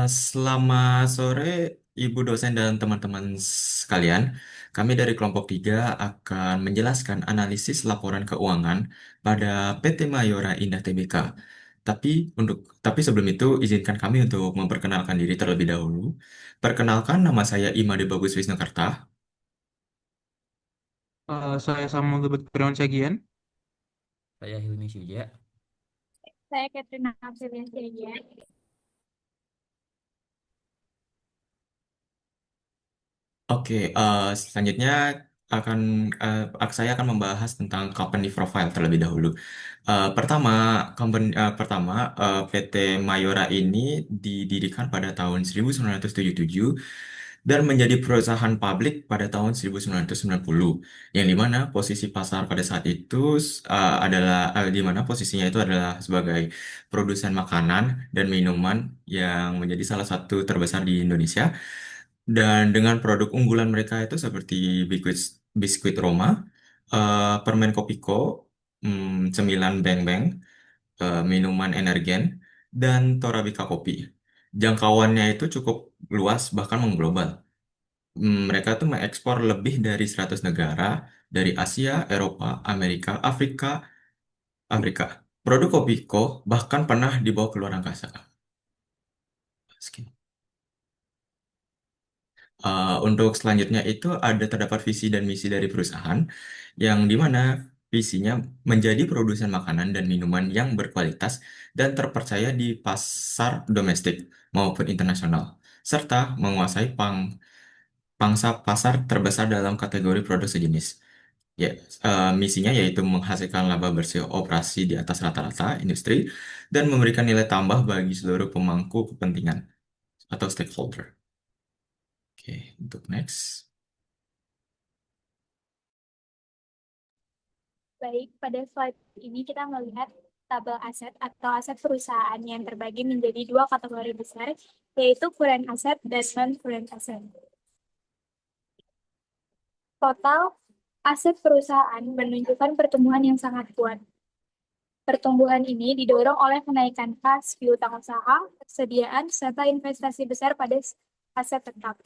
Selamat sore, Ibu dosen dan teman-teman sekalian. Kami dari kelompok 3 akan menjelaskan analisis laporan keuangan pada PT Mayora Indah Tbk. Tapi tapi sebelum itu izinkan kami untuk memperkenalkan diri terlebih dahulu. Perkenalkan, nama saya Imade Bagus Wisnukarta. Saya sama Gilbert Kurniawan Sagian. Saya Hilmi Syuja. Saya Katrina Apsilia Siagian. Oke, selanjutnya akan saya akan membahas tentang company profile terlebih dahulu. Pertama, PT Mayora ini didirikan pada tahun 1977 dan menjadi perusahaan publik pada tahun 1990, yang dimana posisi pasar pada saat itu di mana posisinya itu adalah sebagai produsen makanan dan minuman yang menjadi salah satu terbesar di Indonesia. Dan dengan produk unggulan mereka itu seperti biskuit Roma, permen Kopiko, cemilan Beng Beng, minuman Energen, dan Torabika Kopi. Jangkauannya itu cukup luas, bahkan mengglobal. Mereka tuh mengekspor lebih dari 100 negara dari Asia, Eropa, Amerika, Afrika. Produk Kopiko bahkan pernah dibawa ke luar angkasa. Untuk selanjutnya itu terdapat visi dan misi dari perusahaan yang dimana visinya menjadi produsen makanan dan minuman yang berkualitas dan terpercaya di pasar domestik maupun internasional, serta menguasai pangsa pasar terbesar dalam kategori produk sejenis. Ya, misinya yaitu menghasilkan laba bersih operasi di atas rata-rata industri dan memberikan nilai tambah bagi seluruh pemangku kepentingan atau stakeholder. Oke, untuk next. Baik, pada slide ini kita melihat tabel aset atau aset perusahaan yang terbagi menjadi dua kategori besar, yaitu current asset dan non-current asset. Total aset perusahaan menunjukkan pertumbuhan yang sangat kuat. Pertumbuhan ini didorong oleh kenaikan kas piutang usaha, persediaan, serta investasi besar pada aset tetap.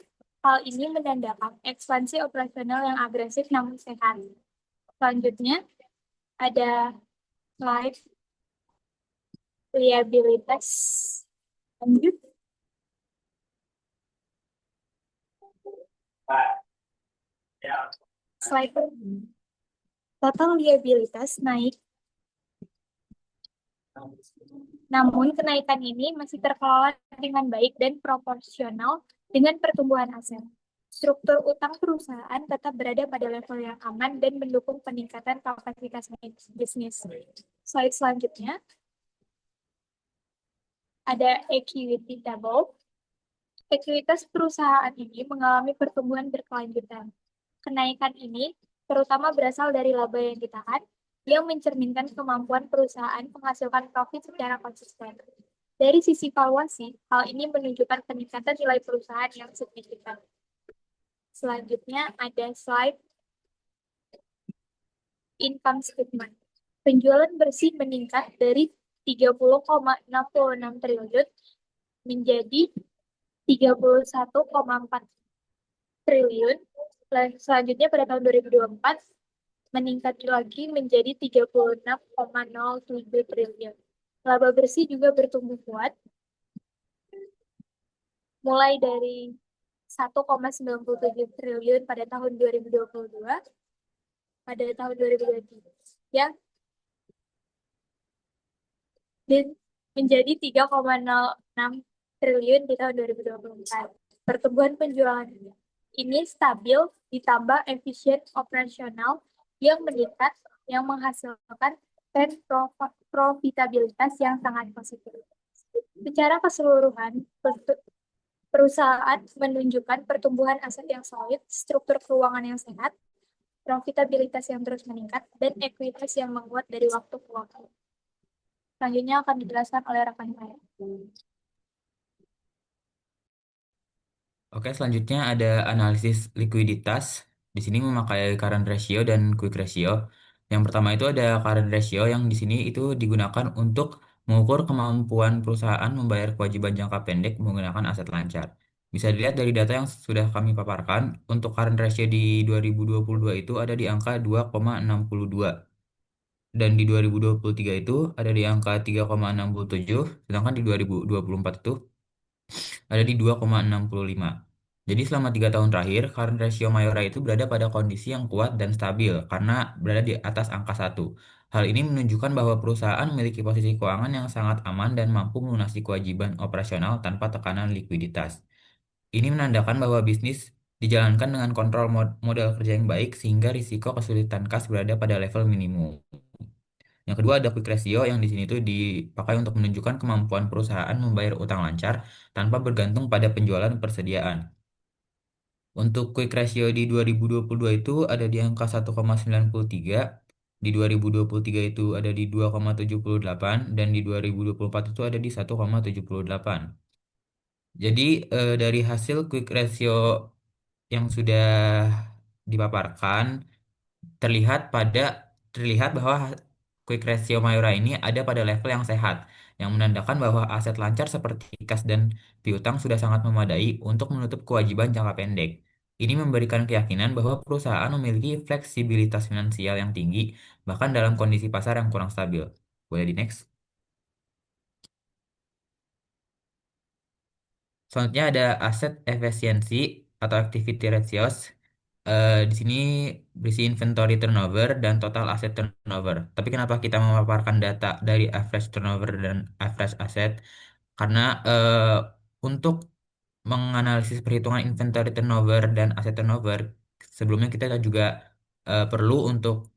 Hal ini menandakan ekspansi operasional yang agresif namun sehat. Selanjutnya, ada slide liabilitas. Lanjut. Slide total liabilitas naik. Namun kenaikan ini masih terkelola dengan baik dan proporsional dengan pertumbuhan aset. Struktur utang perusahaan tetap berada pada level yang aman dan mendukung peningkatan kapasitas bisnis. Slide selanjutnya ada equity table. Ekuitas perusahaan ini mengalami pertumbuhan berkelanjutan. Kenaikan ini terutama berasal dari laba yang ditahan, yang mencerminkan kemampuan perusahaan menghasilkan profit secara konsisten. Dari sisi valuasi, hal ini menunjukkan peningkatan nilai perusahaan yang signifikan. Selanjutnya ada slide income statement. Penjualan bersih meningkat dari 30,66 triliun menjadi 31,4 triliun. Selanjutnya pada tahun 2024 meningkat lagi menjadi 36,07 triliun. Laba bersih juga bertumbuh kuat, mulai dari 1,97 triliun pada tahun 2022 pada tahun 2023 ya, dan menjadi 3,06 triliun di tahun 2024. Pertumbuhan penjualan ini stabil ditambah efisien operasional yang meningkat yang menghasilkan tren profitabilitas yang sangat positif. Secara keseluruhan, perusahaan menunjukkan pertumbuhan aset yang solid, struktur keuangan yang sehat, profitabilitas yang terus meningkat, dan ekuitas yang menguat dari waktu ke waktu. Selanjutnya akan dijelaskan oleh rekan saya. Oke, selanjutnya ada analisis likuiditas. Di sini memakai current ratio dan quick ratio. Yang pertama itu ada current ratio yang di sini itu digunakan untuk mengukur kemampuan perusahaan membayar kewajiban jangka pendek menggunakan aset lancar. Bisa dilihat dari data yang sudah kami paparkan, untuk current ratio di 2022 itu ada di angka 2,62. Dan di 2023 itu ada di angka 3,67, sedangkan di 2024 itu ada di 2,65. Jadi selama 3 tahun terakhir, current ratio Mayora itu berada pada kondisi yang kuat dan stabil karena berada di atas angka 1. Hal ini menunjukkan bahwa perusahaan memiliki posisi keuangan yang sangat aman dan mampu melunasi kewajiban operasional tanpa tekanan likuiditas. Ini menandakan bahwa bisnis dijalankan dengan kontrol modal kerja yang baik sehingga risiko kesulitan kas berada pada level minimum. Yang kedua ada quick ratio yang di sini tuh dipakai untuk menunjukkan kemampuan perusahaan membayar utang lancar tanpa bergantung pada penjualan persediaan. Untuk quick ratio di 2022 itu ada di angka 1,93, di 2023 itu ada di 2,78, dan di 2024 itu ada di 1,78. Jadi dari hasil quick ratio yang sudah dipaparkan, terlihat pada terlihat bahwa quick ratio Mayora ini ada pada level yang sehat, yang menandakan bahwa aset lancar seperti kas dan piutang sudah sangat memadai untuk menutup kewajiban jangka pendek. Ini memberikan keyakinan bahwa perusahaan memiliki fleksibilitas finansial yang tinggi, bahkan dalam kondisi pasar yang kurang stabil. Boleh di next? Selanjutnya ada aset efisiensi atau activity ratios. Di sini berisi inventory turnover dan total asset turnover. Tapi kenapa kita memaparkan data dari average turnover dan average asset? Karena untuk menganalisis perhitungan inventory turnover dan asset turnover, sebelumnya kita juga perlu untuk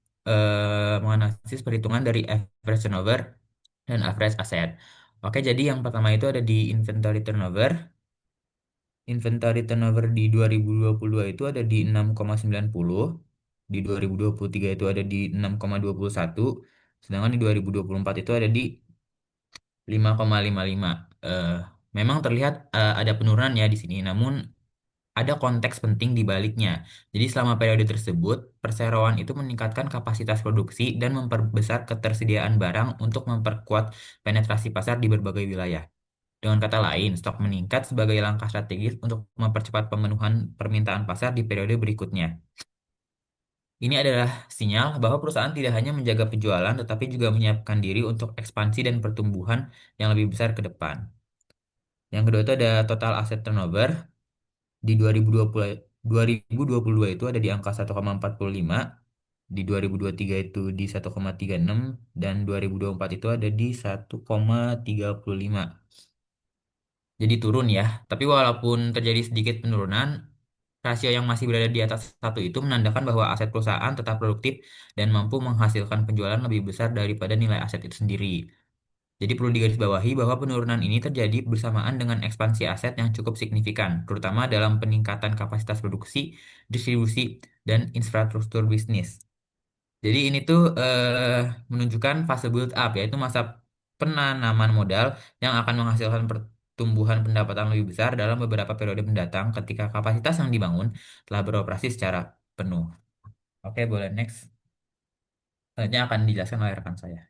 menganalisis perhitungan dari average turnover dan average asset. Oke, jadi yang pertama itu ada di inventory turnover. Inventory turnover di 2022 itu ada di 6,90, di 2023 itu ada di 6,21, sedangkan di 2024 itu ada di 5,55. Eh, Memang terlihat ada penurunan ya di sini, namun ada konteks penting di baliknya. Jadi selama periode tersebut, perseroan itu meningkatkan kapasitas produksi dan memperbesar ketersediaan barang untuk memperkuat penetrasi pasar di berbagai wilayah. Dengan kata lain, stok meningkat sebagai langkah strategis untuk mempercepat pemenuhan permintaan pasar di periode berikutnya. Ini adalah sinyal bahwa perusahaan tidak hanya menjaga penjualan, tetapi juga menyiapkan diri untuk ekspansi dan pertumbuhan yang lebih besar ke depan. Yang kedua itu ada total asset turnover. Di 2022 itu ada di angka 1,45, di 2023 itu di 1,36, dan 2024 itu ada di 1,35. Jadi turun ya. Tapi walaupun terjadi sedikit penurunan, rasio yang masih berada di atas satu itu menandakan bahwa aset perusahaan tetap produktif dan mampu menghasilkan penjualan lebih besar daripada nilai aset itu sendiri. Jadi perlu digarisbawahi bahwa penurunan ini terjadi bersamaan dengan ekspansi aset yang cukup signifikan, terutama dalam peningkatan kapasitas produksi, distribusi, dan infrastruktur bisnis. Jadi ini tuh menunjukkan fase build up, yaitu masa penanaman modal yang akan menghasilkan pertumbuhan pendapatan lebih besar dalam beberapa periode mendatang ketika kapasitas yang dibangun telah beroperasi secara penuh. Oke, boleh next. Selanjutnya akan dijelaskan oleh rekan saya.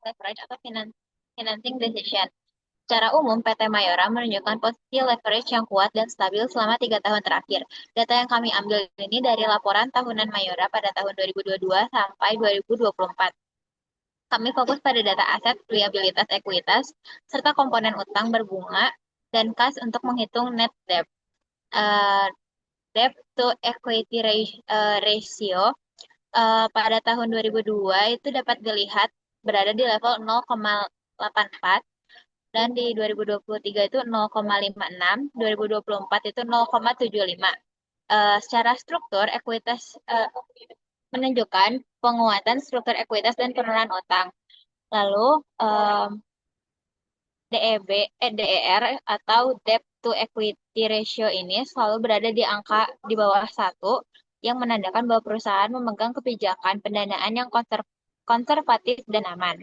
Leverage atau financing decision. Secara umum, PT Mayora menunjukkan posisi leverage yang kuat dan stabil selama 3 tahun terakhir. Data yang kami ambil ini dari laporan tahunan Mayora pada tahun 2022 sampai 2024. Kami fokus pada data aset, liabilitas ekuitas, serta komponen utang berbunga dan kas untuk menghitung net debt. Debt to equity ratio pada tahun 2002 itu dapat dilihat berada di level 0,84, dan di 2023 itu 0,56, 2024 itu 0,75. Secara struktur, ekuitas menunjukkan penguatan struktur ekuitas dan penurunan utang. Lalu DER atau debt to equity ratio ini selalu berada di angka di bawah 1, yang menandakan bahwa perusahaan memegang kebijakan pendanaan yang konservatif dan aman.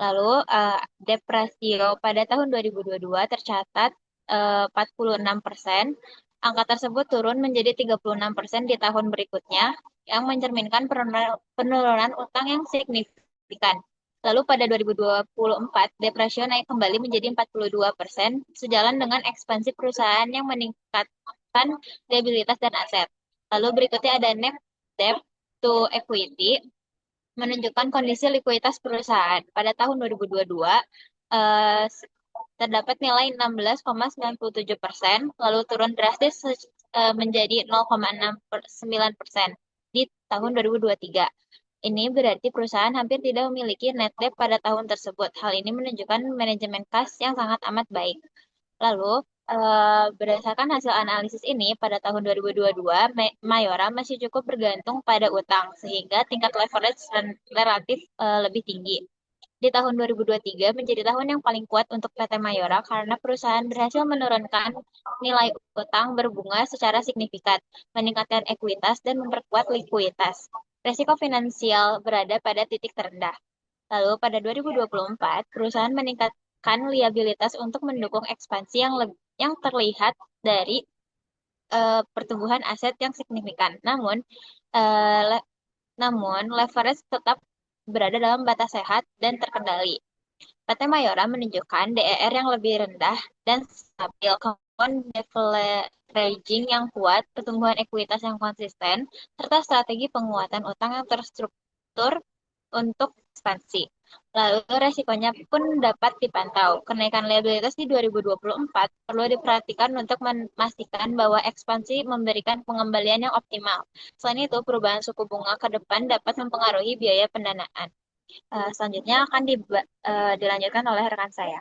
Lalu debt ratio pada tahun 2022 tercatat 46%, Angka tersebut turun menjadi 36% di tahun berikutnya, yang mencerminkan penurunan utang yang signifikan. Lalu pada 2024, depresio naik kembali menjadi 42%, sejalan dengan ekspansi perusahaan yang meningkatkan liabilitas dan aset. Lalu berikutnya ada net debt to equity, menunjukkan kondisi likuiditas perusahaan. Pada tahun 2022, eh, terdapat nilai 16,97%, lalu turun drastis menjadi 0,69% di tahun 2023. Ini berarti perusahaan hampir tidak memiliki net debt pada tahun tersebut. Hal ini menunjukkan manajemen kas yang sangat amat baik. Lalu, berdasarkan hasil analisis ini, pada tahun 2022, Mayora masih cukup bergantung pada utang, sehingga tingkat leverage relatif lebih tinggi. Di tahun 2023 menjadi tahun yang paling kuat untuk PT Mayora karena perusahaan berhasil menurunkan nilai utang berbunga secara signifikan, meningkatkan ekuitas, dan memperkuat likuiditas. Resiko finansial berada pada titik terendah. Lalu pada 2024, perusahaan meningkatkan liabilitas untuk mendukung ekspansi yang terlihat dari pertumbuhan aset yang signifikan. Namun leverage tetap berada dalam batas sehat dan terkendali. PT Mayora menunjukkan DER yang lebih rendah dan stabil, kemudian deleveraging yang kuat, pertumbuhan ekuitas yang konsisten, serta strategi penguatan utang yang terstruktur untuk ekspansi. Lalu resikonya pun dapat dipantau. Kenaikan liabilitas di 2024 perlu diperhatikan untuk memastikan bahwa ekspansi memberikan pengembalian yang optimal. Selain itu, perubahan suku bunga ke depan dapat mempengaruhi biaya pendanaan. Selanjutnya akan dilanjutkan oleh rekan saya.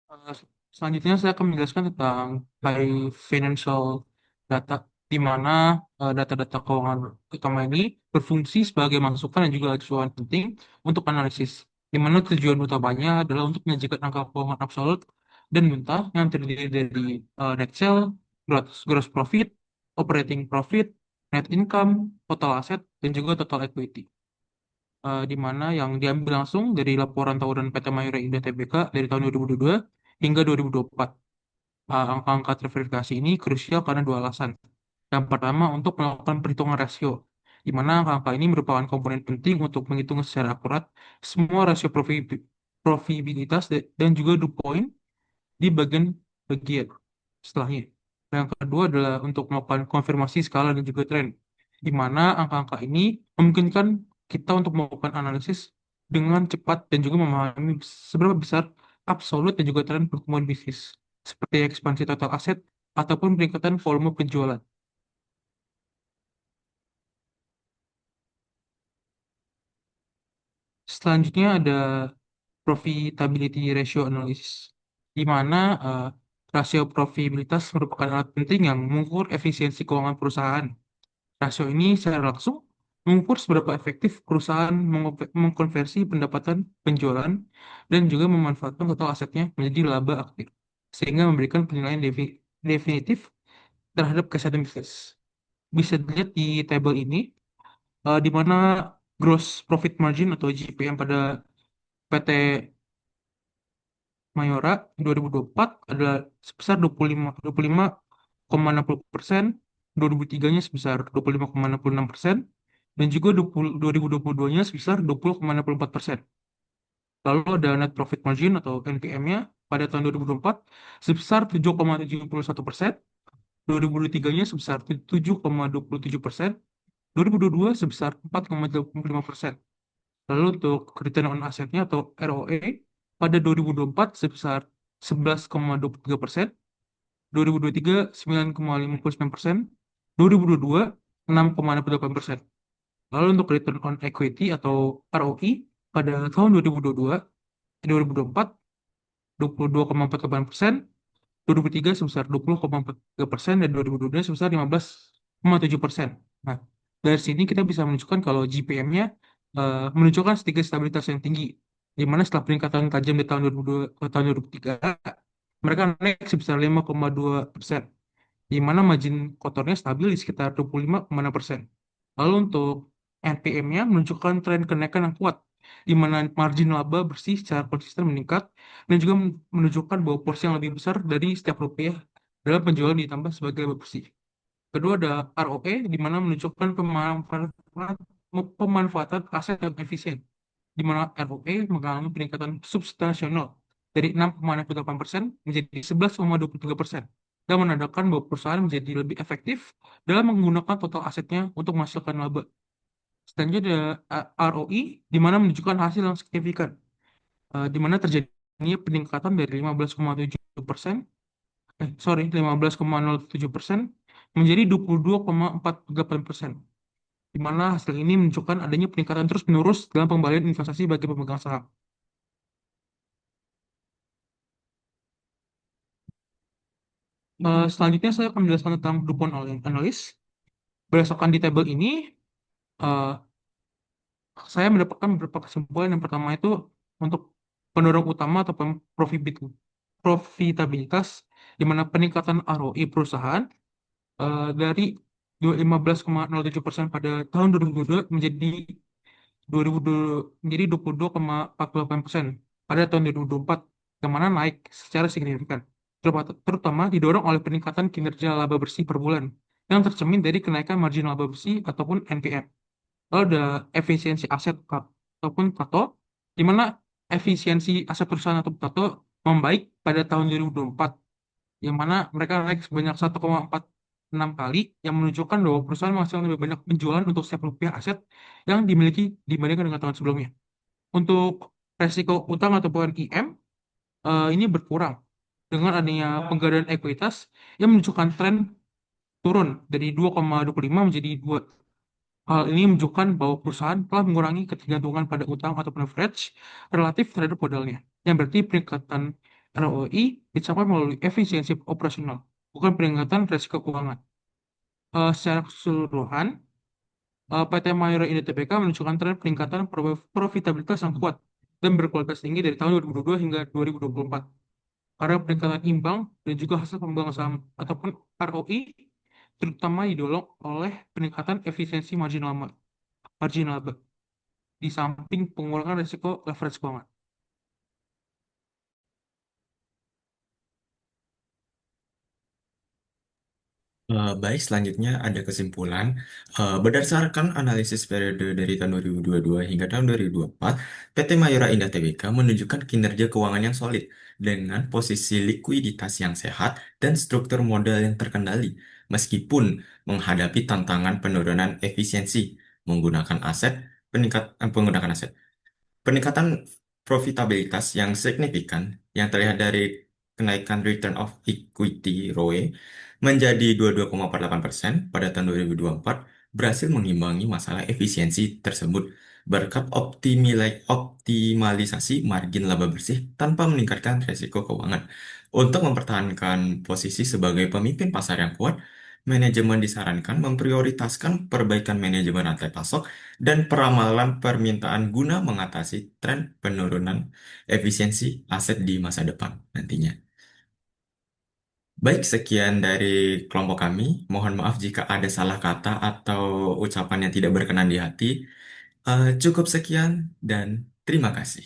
Eh, Selanjutnya saya akan menjelaskan tentang high financial data, di mana data-data keuangan utama ini berfungsi sebagai masukan dan juga acuan penting untuk analisis, di mana tujuan utamanya adalah untuk menyajikan angka keuangan absolut dan mentah yang terdiri dari net sale, gross profit, operating profit, net income, total aset, dan juga total equity. Di mana yang diambil langsung dari laporan tahunan PT Mayura Indah Tbk dari tahun 2022 hingga 2024. Angka-angka terverifikasi ini krusial karena dua alasan. Yang pertama, untuk melakukan perhitungan rasio, di mana angka-angka ini merupakan komponen penting untuk menghitung secara akurat semua rasio profitabilitas dan juga dew point di bagian setelahnya. Yang kedua adalah untuk melakukan konfirmasi skala dan juga tren, di mana angka-angka ini memungkinkan kita untuk melakukan analisis dengan cepat dan juga memahami seberapa besar absolut dan juga tren pertumbuhan bisnis, seperti ekspansi total aset ataupun peningkatan volume penjualan. Selanjutnya ada profitability ratio analysis, di mana rasio profitabilitas merupakan alat penting yang mengukur efisiensi keuangan perusahaan. Rasio ini secara langsung mengukur seberapa efektif perusahaan mengkonversi pendapatan penjualan dan juga memanfaatkan total asetnya menjadi laba aktif, sehingga memberikan penilaian definitif terhadap kesehatan bisnis. Bisa dilihat di tabel ini, di mana gross profit margin atau GPM pada PT Mayora 2024 adalah sebesar 25,60%, 2003-nya sebesar 25,66%, dan juga 2022-nya sebesar 20,64%. Lalu ada net profit margin atau NPM-nya pada tahun 2024 sebesar 7,71%, 2023-nya sebesar 7,27%, 2022 sebesar 4,85%. Lalu untuk return on asset-nya atau ROE pada 2024 sebesar 11,23%, 2023 9,59%, 2022 6,68%. Lalu untuk return on equity atau ROE pada tahun 2022, 2024 22,48%, 2023 sebesar 20,43%, dan 2022 sebesar 15,7%. Nah, dari sini kita bisa menunjukkan kalau GPM-nya menunjukkan sedikit stabilitas yang tinggi, di mana setelah peningkatan tajam di tahun 2002 ke tahun 2003, mereka naik sebesar 5,2%, di mana margin kotornya stabil di sekitar 25,6%. Lalu untuk NPM-nya menunjukkan tren kenaikan yang kuat, di mana margin laba bersih secara konsisten meningkat dan juga menunjukkan bahwa porsi yang lebih besar dari setiap rupiah dalam penjualan ditambah sebagai laba bersih. Kedua ada ROE, di mana menunjukkan pemanfaatan aset yang efisien, di mana ROE mengalami peningkatan substansial dari 6,68% menjadi 11,23% dan menandakan bahwa perusahaan menjadi lebih efektif dalam menggunakan total asetnya untuk menghasilkan laba. Selanjutnya ada ROI, di mana menunjukkan hasil yang signifikan, di mana terjadinya peningkatan dari 15,7%, 15,07% menjadi 22,48%, di mana hasil ini menunjukkan adanya peningkatan terus-menerus dalam pembalian investasi bagi pemegang saham. Selanjutnya saya akan menjelaskan tentang DuPont Analysis. Berdasarkan di tabel ini, eh, saya mendapatkan beberapa kesimpulan. Yang pertama itu untuk pendorong utama atau profitabilitas, di mana peningkatan ROI perusahaan dari 15,07% pada tahun 2022 menjadi 22,48% pada tahun 2024, yang mana naik secara signifikan, terutama didorong oleh peningkatan kinerja laba bersih per bulan yang tercermin dari kenaikan margin laba bersih ataupun NPM. Lalu ada efisiensi aset ataupun TATO, di mana efisiensi aset perusahaan atau TATO membaik pada tahun 2024, yang mana mereka naik sebanyak 1,46 kali, yang menunjukkan bahwa perusahaan menghasilkan lebih banyak penjualan untuk setiap rupiah aset yang dimiliki dibandingkan dengan tahun sebelumnya. Untuk resiko utang ataupun IM, ini berkurang dengan adanya penggadaan ekuitas yang menunjukkan tren turun dari 2,25 menjadi 2. Hal ini menunjukkan bahwa perusahaan telah mengurangi ketergantungan pada utang ataupun leverage relatif terhadap modalnya, yang berarti peningkatan ROI dicapai melalui efisiensi operasional, bukan peningkatan risiko keuangan. Secara keseluruhan, PT Mayora Indah Tbk menunjukkan tren peningkatan profitabilitas yang kuat dan berkualitas tinggi dari tahun 2022 hingga 2024. Karena peningkatan imbang dan juga hasil pemegang saham ataupun ROI terutama didorong oleh peningkatan efisiensi margin laba, di samping pengurangan risiko leverage keuangan. Baik, selanjutnya ada kesimpulan. Berdasarkan analisis periode dari tahun 2022 hingga tahun 2024, PT Mayora Indah Tbk menunjukkan kinerja keuangan yang solid dengan posisi likuiditas yang sehat dan struktur modal yang terkendali, meskipun menghadapi tantangan penurunan efisiensi menggunakan aset, penggunaan aset. Peningkatan profitabilitas yang signifikan yang terlihat dari kenaikan return of equity ROE menjadi 22,48% pada tahun 2024 berhasil mengimbangi masalah efisiensi tersebut berkat optimalisasi margin laba bersih tanpa meningkatkan resiko keuangan. Untuk mempertahankan posisi sebagai pemimpin pasar yang kuat, manajemen disarankan memprioritaskan perbaikan manajemen rantai pasok dan peramalan permintaan guna mengatasi tren penurunan efisiensi aset di masa depan nantinya. Baik, sekian dari kelompok kami. Mohon maaf jika ada salah kata atau ucapan yang tidak berkenan di hati. Cukup sekian dan terima kasih.